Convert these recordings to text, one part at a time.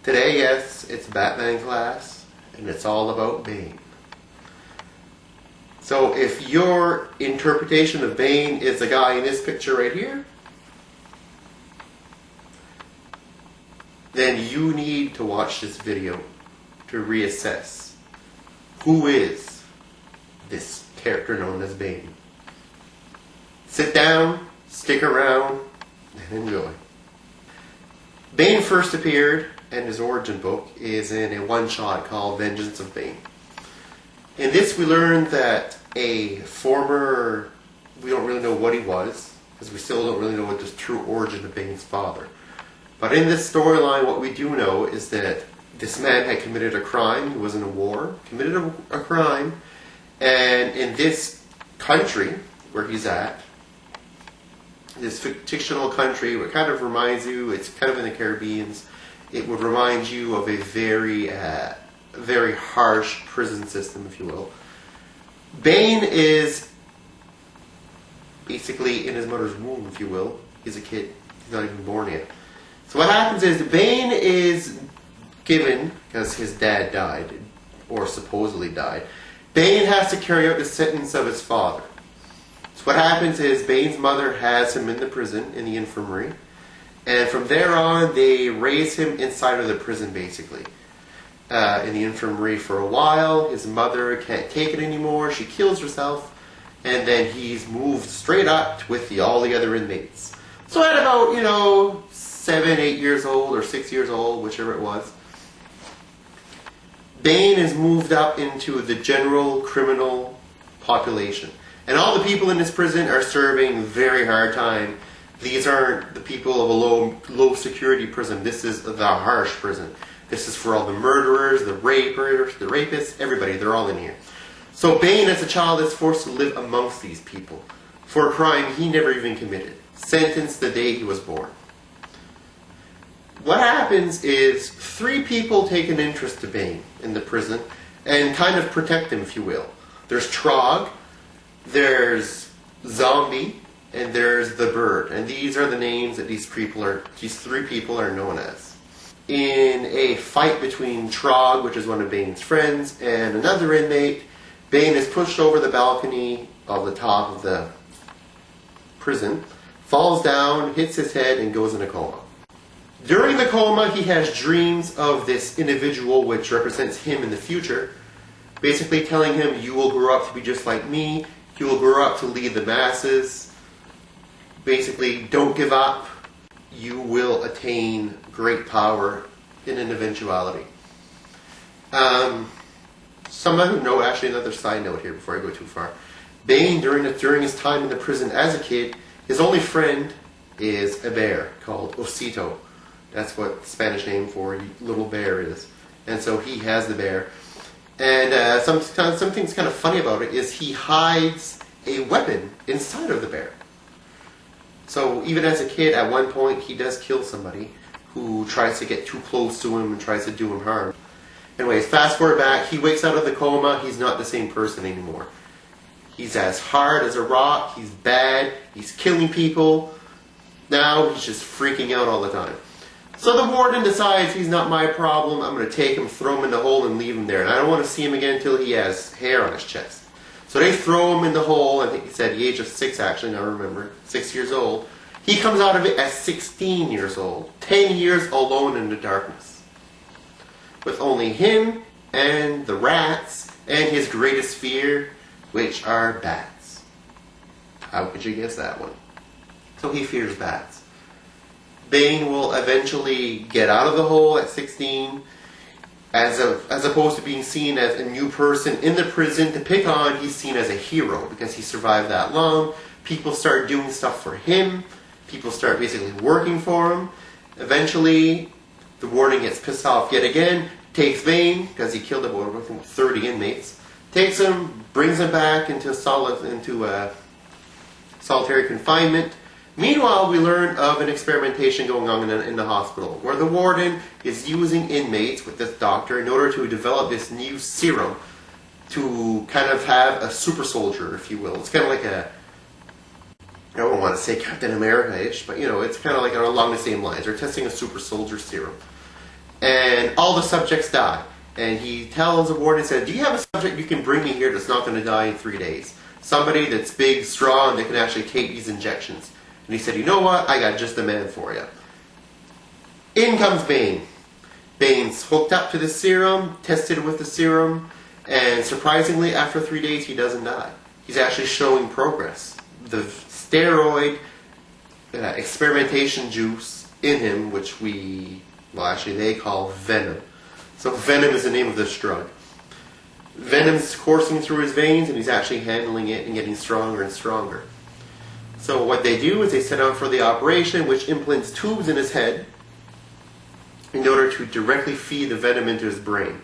Today, yes, it's Batman class, and it's all about Bane. So if your interpretation of Bane is the guy in this picture right here, then you need to watch this video to reassess who is this character known as Bane. Sit down, stick around, and enjoy. Bane first appeared, and his origin book is in a one-shot called Vengeance of Bane. In this we learned that a former, we don't really know what he was, because we still don't really know what the true origin of Bane's father. But in this storyline, what we do know is that this man had committed a crime. He was in a war, committed a crime, and in this country where he's at, this fictional country, what kind of reminds you, it's kind of in the Caribbean, it would remind you of a very harsh prison system, if you will. Bane is basically in his mother's womb, if you will. He's a kid. He's not even born yet. So what happens is Bane is given, because his dad died, or supposedly died, Bane has to carry out the sentence of his father. So what happens is Bane's mother has him in the prison, in the infirmary, and from there on they raise him inside of the prison basically. In the infirmary for a while, his mother can't take it anymore, she kills herself, and then he's moved straight up with all the other inmates. So at about, 7, 8 years old, or 6 years old, whichever it was, Bane is moved up into the general criminal population. And all the people in this prison are serving very hard time. These aren't the people of a low security prison. This is the harsh prison. This is for all the murderers, the rapists, everybody. They're all in here. So Bane, as a child, is forced to live amongst these people for a crime he never even committed. Sentenced the day he was born. What happens is 3 people take an interest to Bane in the prison and kind of protect him, if you will. There's Trog, there's Zombie, and there's the Bird. And these are the names that these 3 people are known as. In a fight between Trog, which is one of Bane's friends, and another inmate, Bane is pushed over the balcony of the top of the prison, falls down, hits his head, and goes in a coma. During the coma, he has dreams of this individual which represents him in the future, basically telling him, you will grow up to be just like me, you will grow up to lead the masses, basically, don't give up, you will attain great power in an eventuality. Actually another side note here before I go too far. Bane, during his time in the prison as a kid, his only friend is a bear called Osito. That's what Spanish name for little bear is. And so he has the bear. And something's kind of funny about it is he hides a weapon inside of the bear. So even as a kid, at one point, he does kill somebody who tries to get too close to him and tries to do him harm. Anyways, fast forward back, he wakes out of the coma, he's not the same person anymore. He's as hard as a rock, he's bad, he's killing people. Now he's just freaking out all the time. So the warden decides he's not my problem, I'm going to take him, throw him in the hole and leave him there. And I don't want to see him again until he has hair on his chest. So they throw him in the hole, I think he said the age of 6 actually, now remember, 6 years old. He comes out of it at 16 years old, 10 years alone in the darkness. With only him and the rats and his greatest fear, which are bats. How could you guess that one? So he fears bats. Bane will eventually get out of the hole at 16, as opposed to being seen as a new person in the prison to pick on, he's seen as a hero because he survived that long. People start doing stuff for him. People start basically working for him. Eventually, the warden gets pissed off yet again, takes Bane, because he killed about 30 inmates, takes him, brings him back into solitary confinement. Meanwhile, we learn of an experimentation going on in the hospital, where the warden is using inmates with this doctor in order to develop this new serum to kind of have a super soldier, if you will. It's kind of like a, I don't want to say Captain America-ish, but it's kind of like along the same lines. They're testing a super soldier serum. and all the subjects die. And he tells the warden and says, do you have a subject you can bring me here that's not going to die in 3 days? Somebody that's big, strong, that can actually take these injections. And he said, you know what? I got just the man for you. In comes Bane. Bane's hooked up to the serum, tested with the serum, and surprisingly, after 3 days, he doesn't die. He's actually showing progress. The steroid experimentation juice in him, which they call venom. So venom is the name of this drug. Venom's coursing through his veins, and he's actually handling it and getting stronger and stronger. So what they do is they set out for the operation, which implants tubes in his head in order to directly feed the venom into his brain.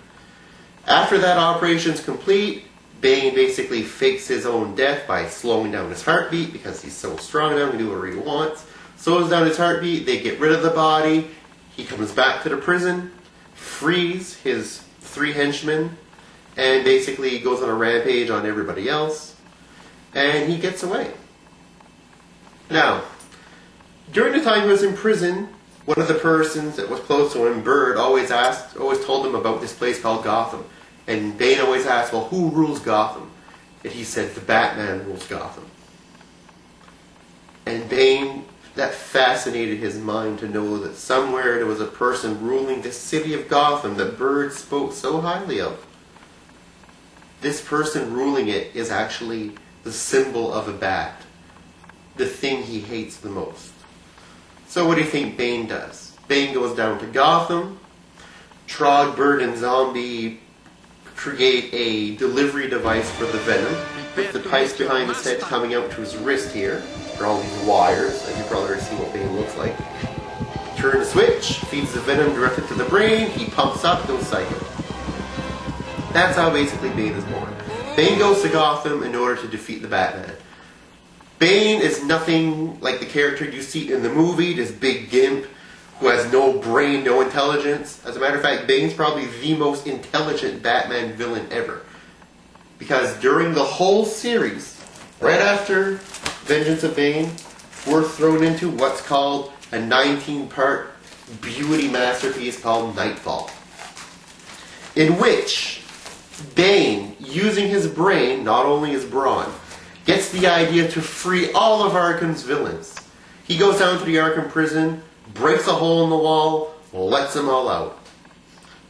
After that operation is complete, Bane basically fakes his own death by slowing down his heartbeat because he's so strong now, he can do whatever he wants. Slows down his heartbeat, they get rid of the body, he comes back to the prison, frees his 3 henchmen, and basically goes on a rampage on everybody else, and he gets away. Now, during the time he was in prison, one of the persons that was close to him, Bird, always told him about this place called Gotham. And Bane always asked, well, who rules Gotham? And he said, the Batman rules Gotham. And Bane, that fascinated his mind to know that somewhere there was a person ruling the city of Gotham that Bird spoke so highly of. This person ruling it is actually the symbol of a bat, the thing he hates the most. So what do you think Bane does? Bane goes down to Gotham. Trog, Bird, and Zombie create a delivery device for the venom, with the pipes behind his head coming out to his wrist here. There are all these wires, and you've probably already seen what Bane looks like. Turn the switch, feeds the venom directly to the brain, he pumps up, goes psycho. That's how basically Bane is born. Bane goes to Gotham in order to defeat the Batman. Bane is nothing like the character you see in the movie, this big gimp who has no brain, no intelligence. As a matter of fact, Bane's probably the most intelligent Batman villain ever. Because during the whole series, right after Vengeance of Bane, we're thrown into what's called a 19-part beauty masterpiece called Knightfall. In which Bane, using his brain, not only his brawn, gets the idea to free all of Arkham's villains. He goes down to the Arkham prison, breaks a hole in the wall, lets them all out.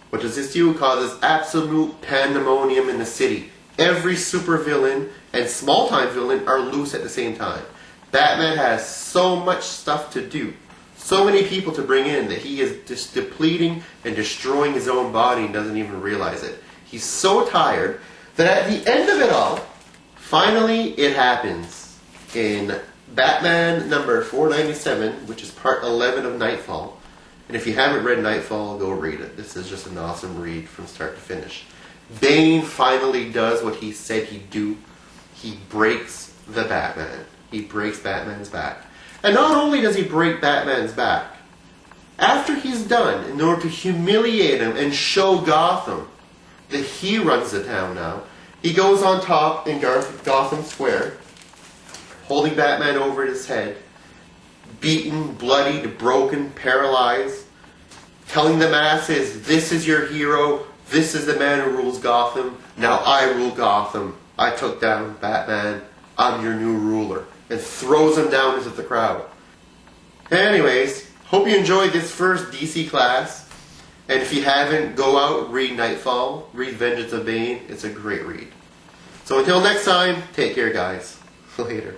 What does this do? It causes absolute pandemonium in the city. Every supervillain and small-time villain are loose at the same time. Batman has so much stuff to do, so many people to bring in, that he is just depleting and destroying his own body and doesn't even realize it. He's so tired that at the end of it all, finally it happens. In Batman number 497, which is part 11 of Knightfall. And if you haven't read Knightfall, go read it. This is just an awesome read from start to finish. Bane finally does what he said he'd do. He breaks the Batman. He breaks Batman's back. And not only does he break Batman's back, after he's done, in order to humiliate him and show Gotham that he runs the town now, he goes on top in Gotham Square, holding Batman over his head, beaten, bloodied, broken, paralyzed, telling the masses, this is your hero, this is the man who rules Gotham, now I rule Gotham, I took down Batman, I'm your new ruler, and throws him down into the crowd. Anyways, hope you enjoyed this first DC class, and if you haven't, go out, read Knightfall, read Vengeance of Bane, it's a great read. So until next time, take care guys. Later.